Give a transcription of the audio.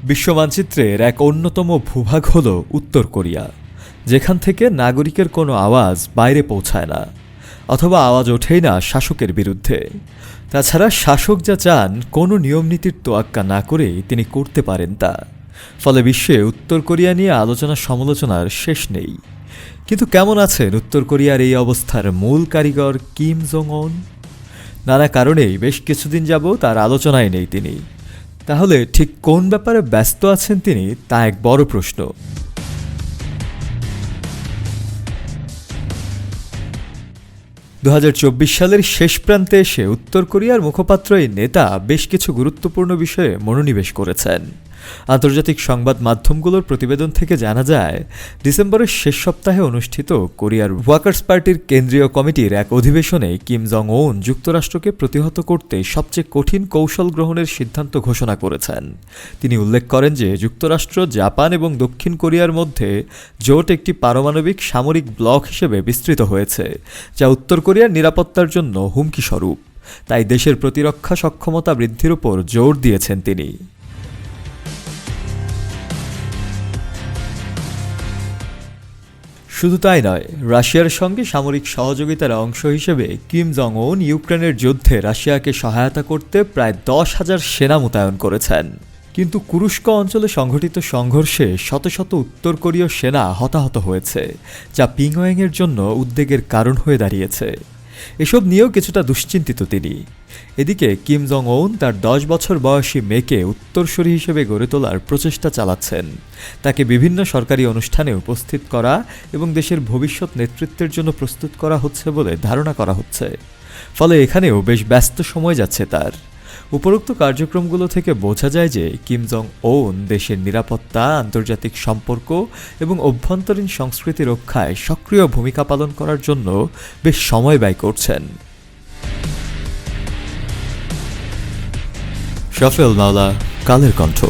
বিশ্বমানচিত্রের এক অন্যতম ভূভাগ হল উত্তর কোরিয়া, যেখান থেকে নাগরিকের কোনো আওয়াজ বাইরে পৌঁছায় না, অথবা আওয়াজ ওঠেই না শাসকের বিরুদ্ধে। তাছাড়া শাসক যা চান কোনো নিয়মনীতির তোয়াক্কা না করেই তিনি করতে পারেন তা। ফলে বিশ্বে উত্তর কোরিয়া নিয়ে আলোচনা সমালোচনার শেষ নেই। কিন্তু কেমন আছেন উত্তর কোরিয়ার এই অবস্থার মূল কারিগর কিম জং উন? নানা কারণেই বেশ কিছুদিন যাবৎ তার আলোচনায় নেই তিনি। তাহলে ঠিক কোন ব্যাপারে ব্যস্ত আছেন তিনি, তা এক বড় প্রশ্ন। 2024 সালের শেষ প্রান্তে এসে উত্তর কোরিয়ার মুখপাত্র এই নেতা বেশ কিছু গুরুত্বপূর্ণ বিষয়ে মনোনিবেশ করেছেন। আন্তর্জাতিক সংবাদ মাধ্যমগুলোর প্রতিবেদন থেকে জানা যায়, ডিসেম্বরের শেষ সপ্তাহে অনুষ্ঠিত কোরিয়ার ওয়ার্কার্স পার্টির কেন্দ্রীয় কমিটির এক অধিবেশনে কিম জং উন যুক্তরাষ্ট্রকে প্রতিহত করতে সবচেয়ে কঠিন কৌশল গ্রহণের সিদ্ধান্ত ঘোষণা করেছেন। তিনি উল্লেখ করেন যে যুক্তরাষ্ট্র, জাপান এবং দক্ষিণ কোরিয়ার মধ্যে জোট একটি পারমাণবিক সামরিক ব্লক হিসেবে বিস্তৃত হয়েছে, যা উত্তর কোরিয়ার নিরাপত্তার জন্য হুমকি স্বরূপ। তাই দেশের প্রতিরক্ষা সক্ষমতা বৃদ্ধির উপর জোর দিয়েছেন তিনি। শুধু তাই নয়, রাশিয়ার সঙ্গে সামরিক সহযোগিতার অংশ হিসেবে কিম জং উন ইউক্রেনের যুদ্ধে রাশিয়াকে সহায়তা করতে প্রায় 10,000 সেনা মোতায়েন করেছেন। কিন্তু কুরস্ক অঞ্চলে সংঘটিত সংঘর্ষে শত শত উত্তর কোরীয় সেনা হতাহত হয়েছে, যা পিংওয়াংয়ের জন্য উদ্বেগের কারণ হয়ে দাঁড়িয়েছে। এসব নিয়েও কিছুটা দুশ্চিন্তিত তিনি। এদিকে কিম জং উন তার 10 বছর বয়সী মেয়েকে উত্তরসূরি হিসেবে গড়ে তোলার প্রচেষ্টা চালাচ্ছেন। তাকে বিভিন্ন সরকারি অনুষ্ঠানে উপস্থিত করা এবং দেশের ভবিষ্যৎ নেতৃত্বের জন্য প্রস্তুত করা হচ্ছে বলে ধারণা করা হচ্ছে। ফলে এখানেও বেশ ব্যস্ত সময় যাচ্ছে তার। উপরোক্ত কার্যক্রমগুলো থেকে বোঝা যায় যে কিম জং উন দেশের নিরাপত্তা, আন্তর্জাতিক সম্পর্ক এবং অভ্যন্তরীণ সংস্কৃতি রক্ষায় সক্রিয় ভূমিকা পালন করার জন্য বেশ সময় ব্যয় করছেন। শফিউল মাওলা, কালের কণ্ঠ।